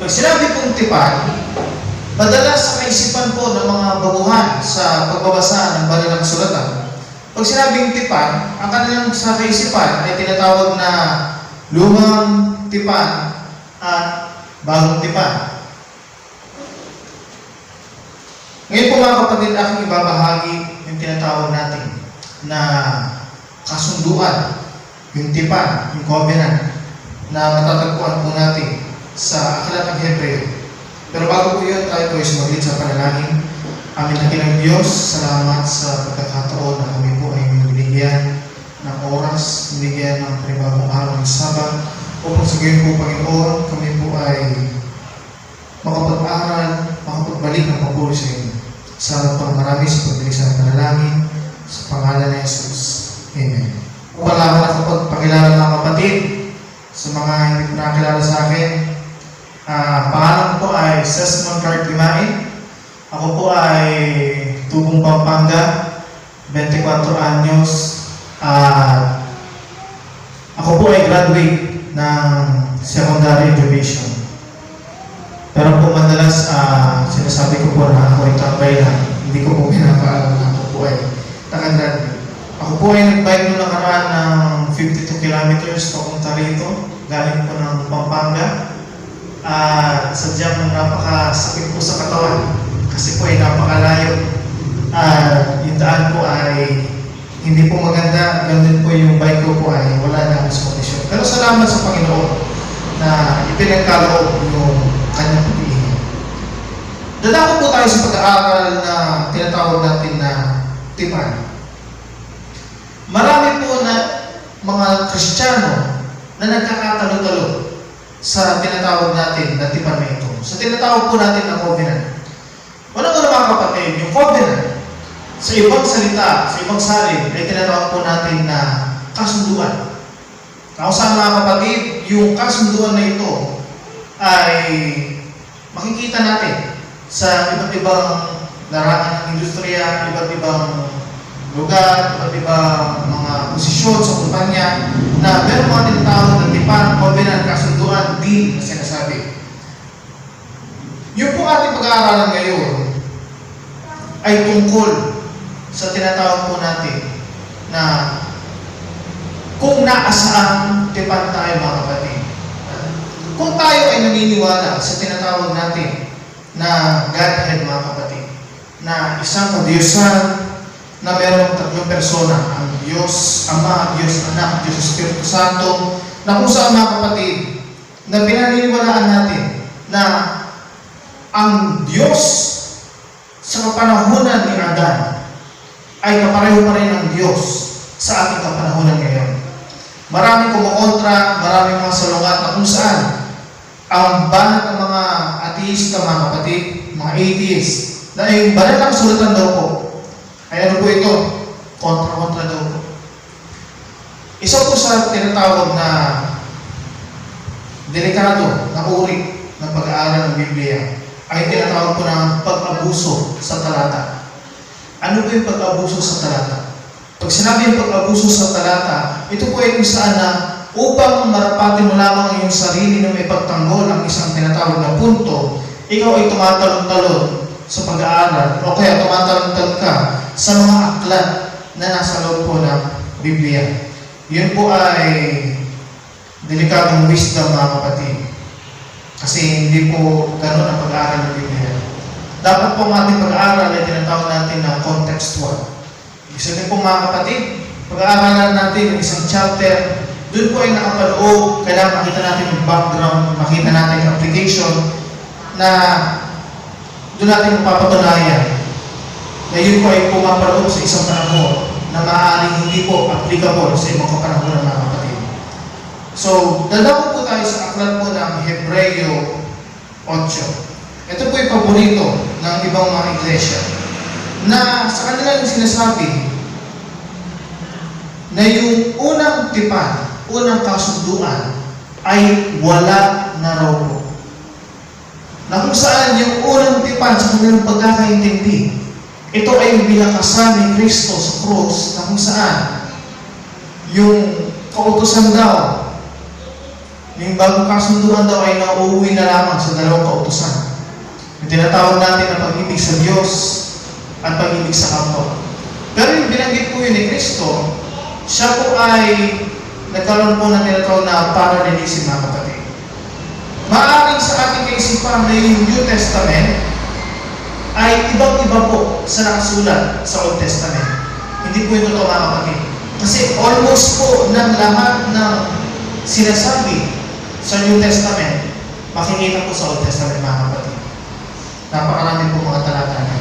Pag sinabi pong tipan, madalas sa kaisipan po ng mga baguhan sa pagbabasa ng banal na kasulatan. Pag sinabing tipan, ang kanilang sa kaisipan ay tinatawag na lumang tipan at bagong tipan. Ngayon po mga kapatid, aking ibabahagi yung tinatawag natin na kasunduan, yung tipan, yung covenant, na matatagpuan po natin sa Aklat ng Hebreo. Pero bago po yun, tayo po ay sumaglit sa panalangin. Amin nakilang Diyos, salamat sa pagkakataon na kami po ay binigyan ng oras, binigyan ng panibagong araw ng Sabat, upang sa gayon po, Panginoon, kami po ay makapag-aral, makapagbalik ng papuri sa inyo. Salamat po marami sa pagbilis ng panalangin, sa pangalan ni Jesus. Amen. Wala ko na kapagpakilala mga kapatid, sa mga hindi ko nakakilala sa akin, pangalan ko ay Sesmon Cart Limain. Ako po ay tubong Pampanga, 24 anyos. Ako po ay graduate ng secondary education. Pero po madalas sinasabi ko po na ako ay tambay lang. Hindi ko po pinapaalam na ako po ay nakagraduate. Ako po ay nag-bike nung nakaraan ng 52 kilometers papunta rito, galing po ng Pampanga. Sadyang napakasakit po sa katawan kasi po ay napakalayo. Yung daan po ay hindi po maganda, ganun po yung bike ko po ay wala na akong kondisyon. Pero salamat sa Panginoon na ipinagkaloob yung kanyang pag-iingat. Dadako po tayo sa pag-aaral na tinatawag natin na tipan. Marami po na mga Kristiyano na nagkakatalo-talo sa tinatawag natin na tipan na ito. Sa tinatawag po natin na covenant. Unang-una mga kapatid, yung covenant, sa ibang salita, sa ibang salin, ay tinatawag po natin na kasunduan. Kung saan mga kapatid, yung kasunduan na ito ay makikita natin sa iba't ibang larangan ng industriya, iba't ibang lugar, iba't ibang mga posisyon sa kumpanya na meron mga tinatawag na tipan, covenant, kasunduan, din na sinasabi. Yung po ating pag-aaralan ngayon ay tungkol sa tinatawag po natin na kung naasaan tipan tayo mga kapatid. Kung tayo ay naniniwala sa tinatawag natin na Godhead mga kapatid, na isang kadiyusan na mayroong tatlong persona, ang Diyos Ama, Diyos Anak, Diyos Espiritu Santo, na kung saan mga kapatid, na pinaniniwalaan natin na ang Diyos sa kapanahunan ni Adan ay kapareho pa rin ang Diyos sa ating kapanahunan ngayon. Maraming kumukontra, maraming mga salungat na kung saan ang banat ng mga ateista mga kapatid, mga atheist, na yung banat ng sulatan daw po, ay ano po ito? Kontra-kontra daw po. Isa po sa tinatawag na delikado na uri ng pag-aaral ng Biblia ay tinatawag po ng pag-abuso sa talata. Ano po yung pag-abuso sa talata? Pag sinabi yung pag-abuso sa talata, ito po ay kung saan na upang marapatin mo lamang yung sarili na may pagtanggol ang isang tinatawag na punto, ikaw ay tumatalon-talon sa pag-aaral o kaya tumatalon-talon ka sa mga aklat na nasa loob po ng Biblia. Yun po ay delikadong wisdom mga kapatid. Kasi hindi po ganun ang pag-aaral ng Biblia. Dapat po ang ating pag-aaral ay tinatawag natin na contextual. Ibig sabihin po mga kapatid, pag-aaralan natin ng isang chapter, doon po ay nakapaloob, kailangan makita natin yung background, makita natin yung application na doon natin mapapatunayan na yun po ay pumapaloob sa isang panahon na maaaring hindi po applicable sa ibang kapanahon ng mga kapatid. So, dadako po tayo sa aklat po ng Hebreo 8. Ito po yung paborito ng ibang mga iglesia na sa kanila yung sinasabi na yung unang tipan, unang kasunduan ay wala na raw po. Na kung saan yung unang tipan sa kanilang pagkakaintindi, ito ay binakasan ni Kristo sa krus na kung saan yung kautusan daw Yung bagong kasunduan daw ay nauuwi na lamang sa dalawang kautusan. Yung tinatawag natin na pag-ibig sa Diyos at pag-ibig sa kapwa. Pero yung binanggit po yun ni Kristo, siya po ay nagkaroon po ng tinatawag na parallelism, mga kapatid. Maaaring sa ating kaisipan na yung New Testament ay ibang-iba po sa nakasulat sa Old Testament. Hindi po yung totoo, mga kapatid. Kasi almost po ng lahat ng sinasabi sa New Testament, makikita po sa Old Testament, mga kapatid. Napakarami po mga talata na.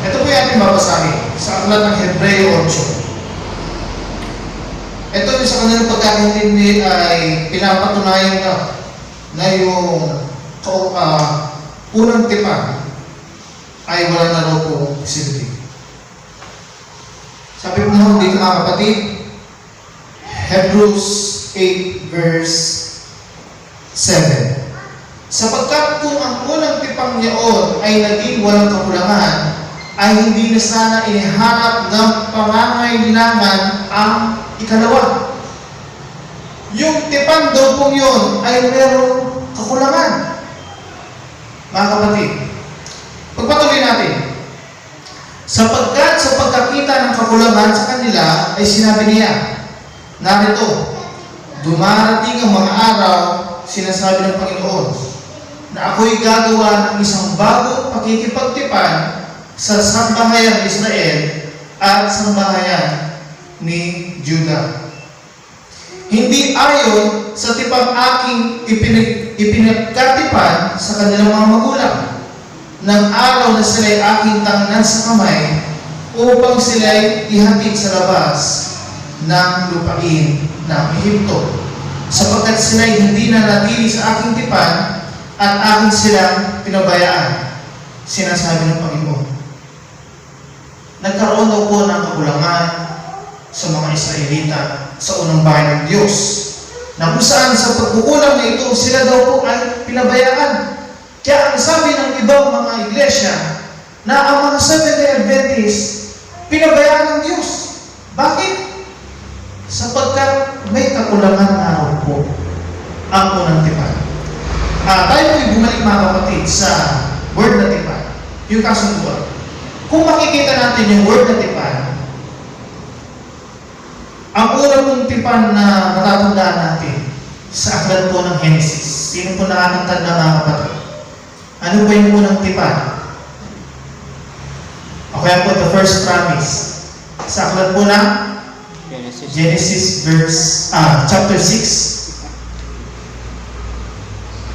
Ito po yung ating babasahin sa aklat ng Hebreo 8. Ito yung sa kanilang pagkakaintindi ay pinapatunayan na yung unang tipan ay wala na raw po silbi. Sabi po naman dito, mga kapatid, Hebrews 8 verse 7. Sapagkat kung ang unang tipang niyaon ay naging walang kakulangan, ay hindi na sana inihanap ng pangangailangan ang ikalawa. Yung tipan daw pong yun ay merong kakulangan. Mga kapatid, pagpatuloy natin. Sapagkat sa pagkakita ng kakulangan sa kanila ay sinabi niya, narito, dumarating ang mga araw, sinasabi ng Panginoon, na ako'y gagawa ng isang bagong pakikipagtipan sa sambahayan ni Israel at sambahayan ni Judah. Hindi ayon sa tipang aking ipinagkatipan sa kanilang mga magulang, ng araw na sila'y aking tangnan sa kamay upang sila'y ihatid sa labas ng lupain ng Ehipto, sapagkat sila'y hindi na natili sa aking tipan at aking silang pinabayaan, sinasabi ng Panginoon. Nagkaroon daw po ng kakulangan sa mga Israelita sa unang bahay ng Diyos, na kung saan sa pagkukulang na ito, sila daw po ay pinabayaan. Kaya ang sabi ng ibang mga iglesia, na ang mga Seventh-day Adventists, pinabayaan ng Diyos. Bakit? Sapagkat may kakulangan na raw po ang unang tipan. Tayo po'y bumalik, mga kapatid, sa word na tipan, yung kasunduan. Kung makikita natin yung word na tipan, ang unang mong tipan na matatandaan natin sa aklat po ng Genesis. Sino po nakakantanda, mga kapatid? Ano ba yung unang tipan? Okay po, the first promise. Sa aklat po ng Genesis chapter 6.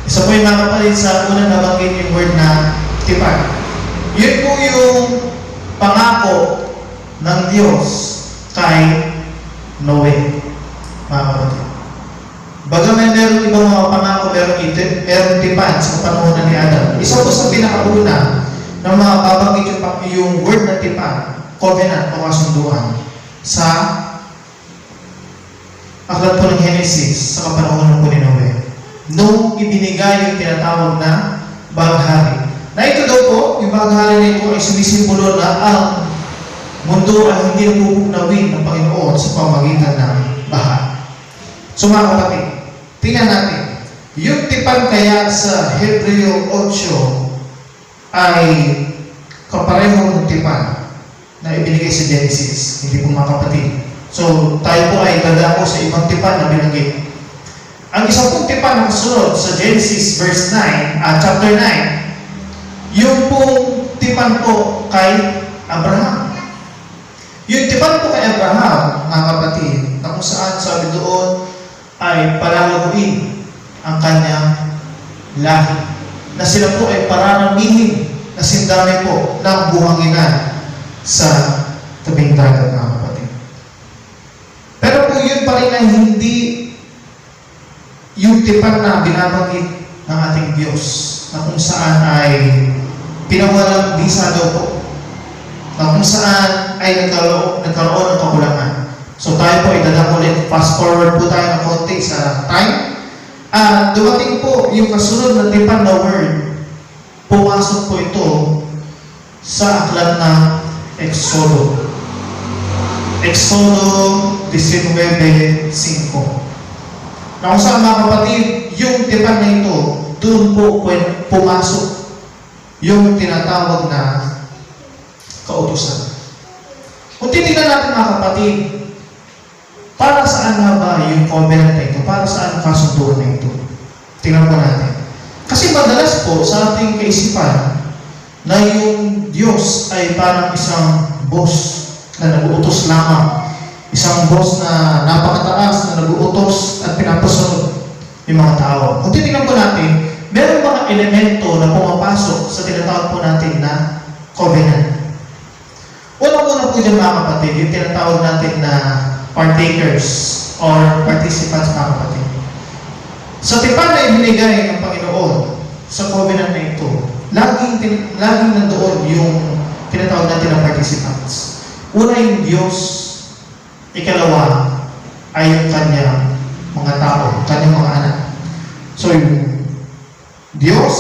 Isa po yung mga kapatid sa unang nabanggit yung word na tipan. Yun po yung pangako ng Diyos kay Noe, mga kapatid. Bagaman meron ibang mga pangako, meron tipan sa panahon ni Adam. Isa po sa pinakauna ng mga babanggit yung word na tipan, covenant o kasunduan, sa aklat po ng Genesis sa kapanahonan po ni Noe. Nung ibinigay yung tinatawag na baghari. Na ito daw po, yung baghari na ito ay sumisimbolo na ang mundo ay hindi napupunawin ng Panginoon sa pamagitan ng baha. So, mga kapatid, tingnan natin. Yung tipan kaya sa Hebreo 8 ay kapareho ng tipan na ibinigay sa Genesis. Hindi po, mga kapatid. So, tayo po ay dadako sa ibang tipan na binanggit. Ang isang pong tipan na kasunod sa Genesis chapter 9, yung pong tipan po kay Abraham. Yung tipan po kay Abraham, mga kapatid, na kung saan sabi doon ay palalaguin ang kanyang lahi. Na sila po ay pararamihin na sindami po ng buhanginan sa tabing dagat, mga kapatid. Pero po yun pa rin ay hindi yung tipan na binabanggit ng ating Diyos, na kung saan ay pinawalang bisa daw po, na kung saan ay nagkaroon ng kakulangan. So tayo po ay dadakulit, fast forward po tayo ng konti sa time. At dumating po yung kasunod na tipan na word, pumasok po ito sa aklat ng Exodo. Exodo 19:5. Na kung saan mga kapatid, yung tipan na ito, doon po pumasok yung tinatawag na kautusan. Kung titignan natin mga kapatid, para saan nga ba yung covenant na ito? Para saan ang kasunduan na ito? Tingnan po natin. Kasi madalas po sa ating kaisipan na yung Diyos ay parang isang boss na nag-uutos lamang. Isang boss na napakataas na nag-uutos at pinapasunod yung mga tao. Kung titignan po natin, meron mga elemento na pumapasok sa tinatawag po natin na covenant. Unang-una po dyan mga kapatid, yung tinatawag natin na partakers or participants mga kapatid. Sa tipan na ibinigay ng Panginoon sa covenant na ito, laging nandoon yung tinatawag natin na participants. Una yung Diyos, ikalawa ay yung kanyang mga tao, kanyang mga anak. So yung Diyos,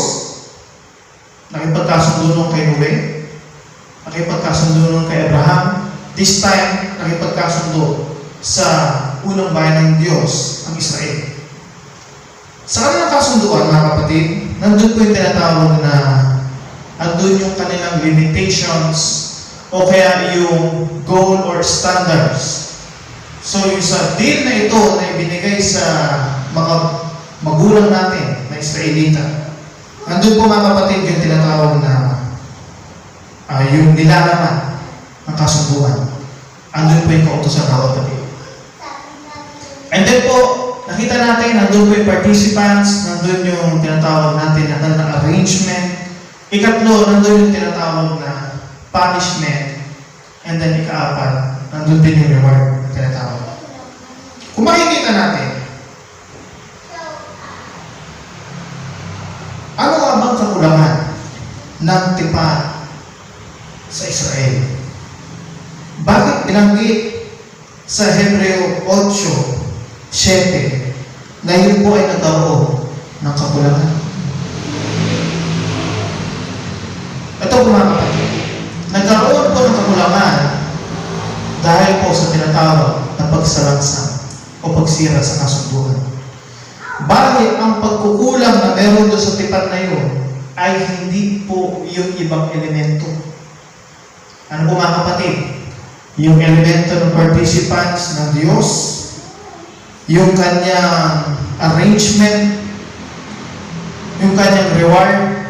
nakipagkasundo kay Noe, nakipagkasundo nun kay Abraham, this time, nakipagkasundo sa unang bayan ng Diyos, ang Israel. Sa kanilang kasunduan, mga kapatid, nandun po yung tinatawag na andun yung kanilang limitations o kaya yung goal or standards. So yung sa deal na ito na ibinigay sa mga magulang natin na Israelita, nandun po mga kapatid yung tinatawag na yung nilalaman ng kasunduan. Andun po yung kautusan ng kapatid. And then po, nakita natin, nandun po yung participants, nandun yung tinatawag natin na arrangement. Ikatlo, nandun yung tinatawag na punishment. And then ikaapat, nandun din yung reward na tinatawag. Kung makikita natin, ano nga bang kakulangan ng tipan sa Israel? Bakit binanggit sa Hebreo 8:7 na yun po ay nagkaroon ng kakulangan? Ito po mga kapatid, nagkaroon po ng kakulangan dahil po sa tinatawag na pagsalansan o pagsira sa kasunduan. Bahit ang pagkukulang na meron doon sa tipan na yun ay hindi po yung ibang elemento. Ano po mga kapatid? Yung elemento ng participants ng Diyos, yung kanyang arrangement, yung kanyang reward,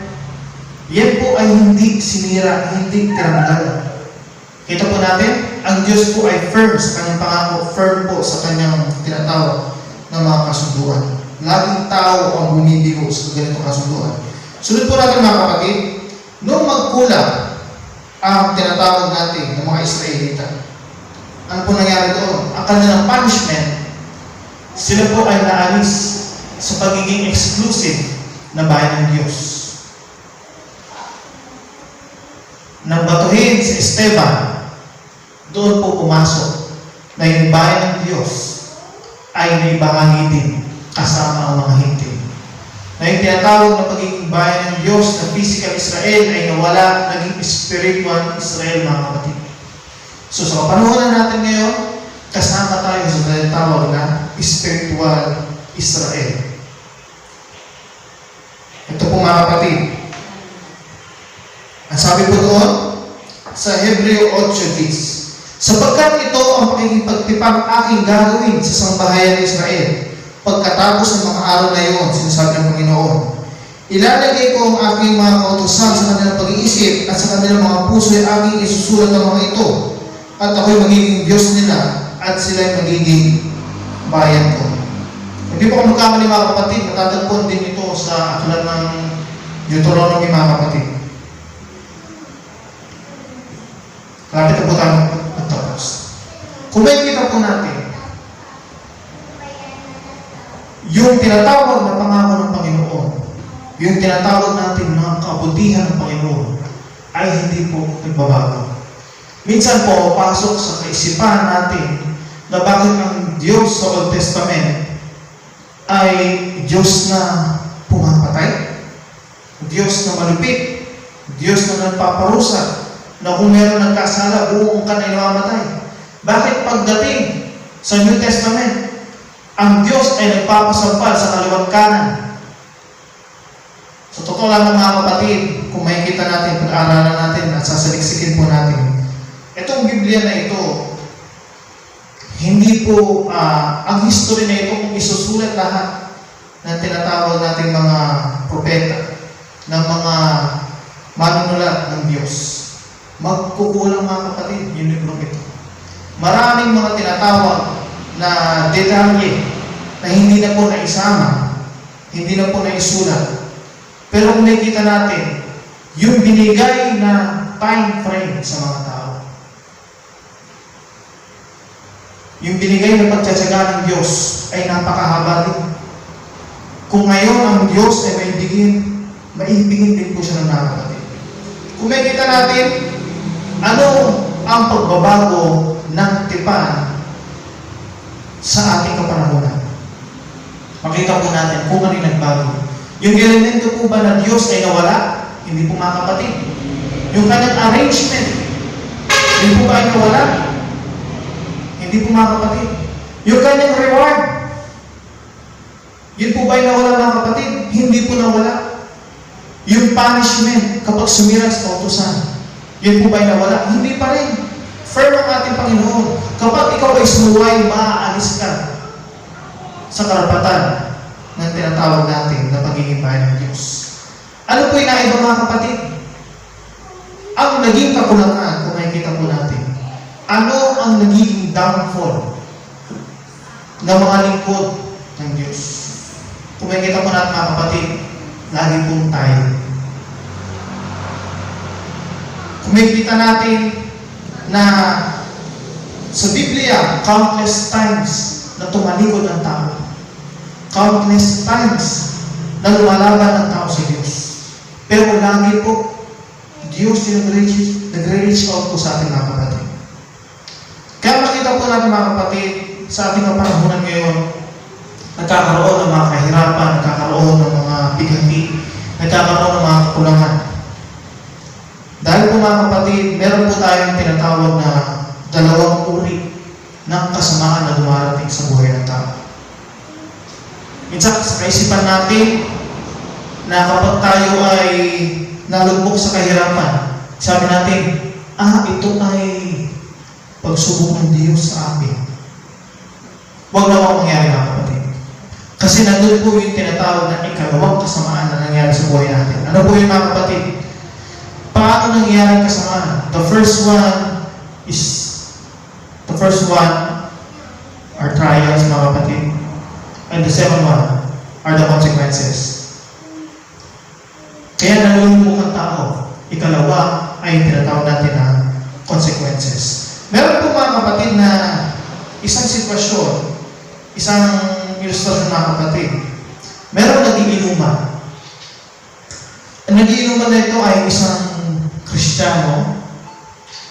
yan po ay hindi sinira, hindi tinanggal. Kita po natin, ang Diyos po ay firm sa kanyang pangako, firm po sa kanyang tinatawag ng mga kasunduan. Laging tao ang bumibigo sa ganitong kasunduan. Sunod po natin mga kapatid, nung magkulang ang tinatawag natin ng mga Israelita, ano po nangyari doon? Ang kanilang punishment, sila po ay naalis sa pagiging exclusive na bayan ng Diyos. Nang batuhin si Esteban, doon po pumasok na yung bayan ng Diyos ay may bahagi din kasama ang mga hintil. Na yung tinatawag na pagiging bayan ng Diyos na physical Israel ay nawala, naging spiritual Israel, mga kapatid. So sa kapanahon natin ngayon, kasama tayo sa tinatawag na spiritual Israel. Ito po mga kapatid. Ang sabi po doon sa Hebreo 8:10, sapagkat ito ang pakikipagtipang aking gagawin sa sambahayan ng Israel. Pagkatapos ng mga araw na iyon, sinasabi ng Panginoon, ilalagay ko ang aking mga kautusan sa kanilang pag-iisip at sa kanilang mga puso ay aking isusulat ng mga ito. At ako'y magiging Diyos nila at sila'y magiging bayan ko. Hindi po ako magkamali mga kapatid, matatagpuan din ito sa aklat ng Deuteronomy mga kapatid. Kapit na po tayo magtapos. Kung may kita po natin, yung tinatawag na pangako ng Panginoon, yung tinatawag natin mga kabutihan ng Panginoon, ay hindi po nagbabago. Minsan po, pasok sa kaisipan natin na bakit ang Diyos sa Old Testament ay Diyos na pumapatay, Diyos na malupit, Diyos na nagpaparusa, na kung meron nagkasala, buong ka na imamatay. Bakit pagdating sa New Testament, ang Diyos ay nagpapasampal sa kaliwat kanan. Sa totoo lang mga kapatid, kung makikita natin, pag-aaralan natin at sasaliksikin po natin, itong Biblia na ito, hindi po, ang history na ito, kung isusulat lahat ng tinatawag nating mga propeta, ng mga manunulat ng Diyos, magkukulang mga kapatid, yung librong ito. Maraming mga tinatawag na detalye na hindi na po naisama, hindi na po naisulat. Pero kung nakikita natin, yung binigay na time frame sa mga tao, yung binigay na pagtsatsaga ng Diyos ay napakahaba din. Kung ngayon ang Diyos ay maibigin din po siya ng mga kapatid. Kung makikita natin, ano ang pagbabago ng tipan sa ating kapanahunan? Makita po natin kung ano yung nagbago. Yung elemento po ba na Diyos ay nawala? Hindi po mga kapatid. Yung kanyang arrangement, hindi po ba ay nawala? Hindi po mga kapatid. Yung kanyang reward, yun po ba ay nawala mga kapatid? Hindi po nawala. Yung punishment kapag sumira sa kautusan, yun po ba ay nawala? Hindi pa rin. Firm ang ating Panginoon. Kapag ikaw ay sumuway, maaalis ka sa karapatan ng tinatawag natin na pagiging bayan ng Diyos. Ano po yung naiba mga kapatid? Ang naging kakulangan, kung makikita po natin, ano ang naging downfall ng mga lingkod ng Diyos? Kung makikita po natin mga kapatid, lagi pong tayo. Kung makikita natin na sa Biblia, countless times na tumalikod ang tao. Countless times na lumalaban ang tao sa Diyos. Pero lagi po, Diyos yung nagre-reach out po sa ating mga kapatid. Kaya makita po natin mga kapatid, sa ating kapanahunan ngayon, nagkakaroon ng mga kahirapan, nagkakaroon ng mga bigati, nagkakaroon ng mga kakulangan. Dahil po mga kapatid, meron po tayong tinatawag na dalawang uri ng kasamaan na dumarating sa buhay ng tao. Minsan sa kaisipan natin na kapag tayo ay nalugmok sa kahirapan, sabi natin, ito ay pagsubok ng Diyos sa amin. Huwag naman mangyari mga kapatid. Kasi nandun po yung tinatawag na ikalawang kasamaan na nangyari sa buhay natin. Ano po yung mga kapatid? Paano nangyari kasamaan? The first one are trials mga kapatid. And the second one are the consequences. Kaya nalulungkot ang tao. Ikalawa ay tinatawag natin na consequences. Meron po mga kapatid na isang sitwasyon, isang ilustrasyon mga kapatid. Meron nagiinuman. Ang nagiinuman na ito ay isang Kristiyano.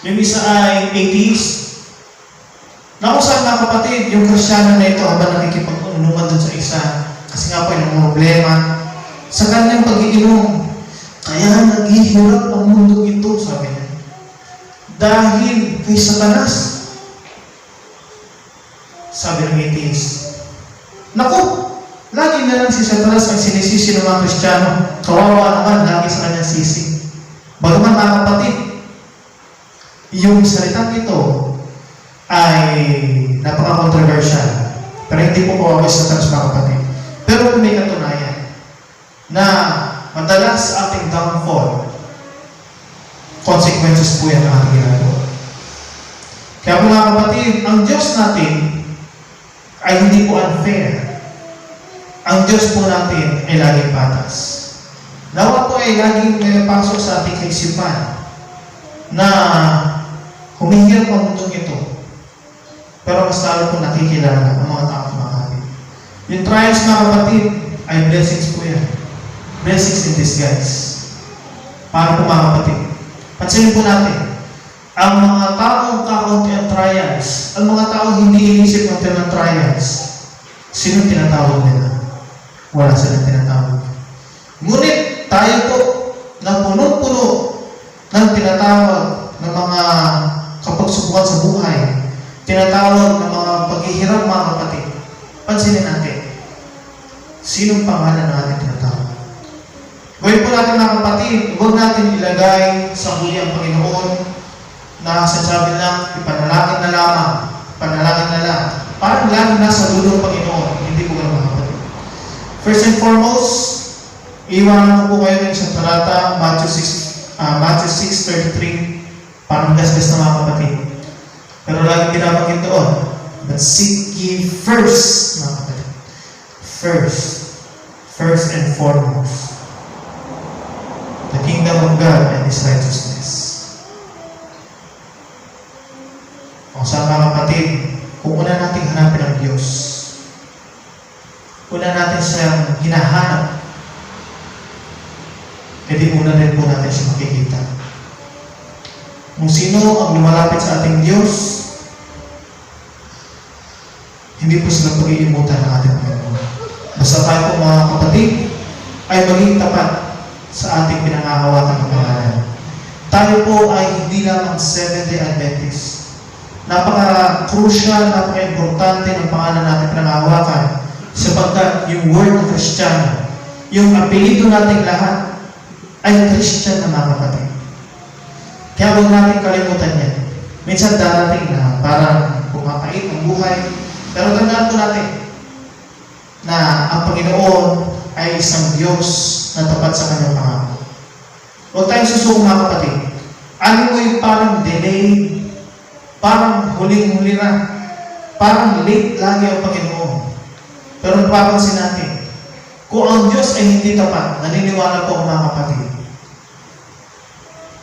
Yung isa ay atheist. Na kung saan mga kapatid, yung Kristiyano na ito habang nakikipag-inuman dun sa isa, kasi nga po yung problema sa kanyang pag-iinom. Kaya naghihirap ang mundo ito, sabi niya. Dahil kay Satanas, sabi ng atheist. Naku, lagi na lang si Satanas ang sinisisi ng mga Kristiyano. Kawawa naman, lagi sa kanyang sisi. Bagaman mga kapatid, yung salitang ito ay napaka-controversial. Pero hindi po kawawa sa Satanas mga kapatid. Pero kung may katunayan na madalas sa ating downfall, consequences po yan ang ating ginagawa. Kaya po mga kapatid, ang Diyos natin ay hindi po unfair. Ang Diyos po natin ay laging patas. Nawa po ay laging may pasok sa ating kaisipan na humihirap ang mundong ito. Pero mas lalo po nakikilala ang mga taong kumakain. Yung trials mga kapatid ay blessings po yan. Blessings in disguise. Para po mga kapatid. Pansinin po natin, ang mga taong kakaunti ang trials, ang mga taong hindi inisip natin ng trials, sino tinatawag nila? Wala silang tinatawag. Ngunit tayo po na puno-puno ng tinatawag ng mga kapagsubukan sa buhay, tinatawag ng mga paghihirap mga kapatid, pansinin natin, sinong pangalan na ating tinatawag? Gawin po natin mga kapatid, huwag natin ilagay sa huli ang Panginoon na sasabi lang, ipanalangin na lamang, panalangin na lang. Parang lagi nasa dulo ng Panginoon, hindi po ganun mga kapatid. First and foremost, iwanan ko po kayo ng isang talata, Matthew 6:33, parang gasgas na mga kapatid. Pero lagi binabanggit doon, but seek ye first, mga kapatid. First and foremost, the kingdom of God and His righteousness. O sa mga kapatid, kung una natin hanapin ang Diyos, una natin siyang hinahanap, edi una rin po natin siya makikita. Kung sino ang lumalapit sa ating Diyos, hindi po sila pag-iimutan ng ating Panginoon. Basta tayo po mga kapatid, ay maging tapat sa ating pinangahawakan ng pangalan. Tayo po ay hindi lamang Seventh-day Adventist. Napaka-crucial, napaka-importante ng pangalan natin pinangahawakan sapagkat yung word ng Kristiyano, yung apelido nating lahat, ay Christian na mga kapatid. Kaya huwag natin kalimutan yan. Minsan darating na parang pumapait ang buhay, pero tandaan po natin na ang Panginoon ay isang Diyos na tapat sa kanyang pangako. Huwag tayong susuko mga kapatid. Ano mo yung parang delayed, parang huling-huli na, parang late lagi ang Panginoon. Pero napapansin natin, kung ang Diyos ay hindi tapat, naniniwala po ang mga kapatid,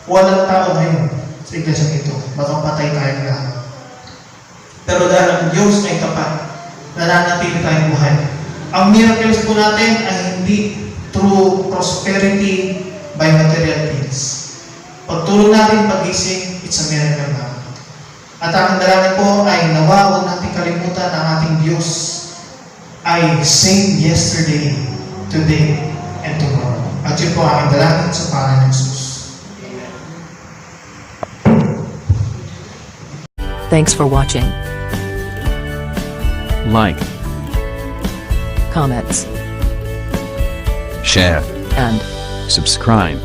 walang tao ngayon sa iglesia ito, baka patay tayong lahat. Pero dahil ang Diyos ay tapat, nananatili tayong buhay. Ang miracles po natin ay hindi through prosperity by material things. Pagtulong natin pagising, it's a miracle na. At ang dalangin po ay nawa, huwag natin kalimutan ang ating Diyos ay same yesterday, today, and tomorrow. At yun po ang dalangin sa pangalan ng Jesus. Thanks for watching. Like, Comments share, and subscribe.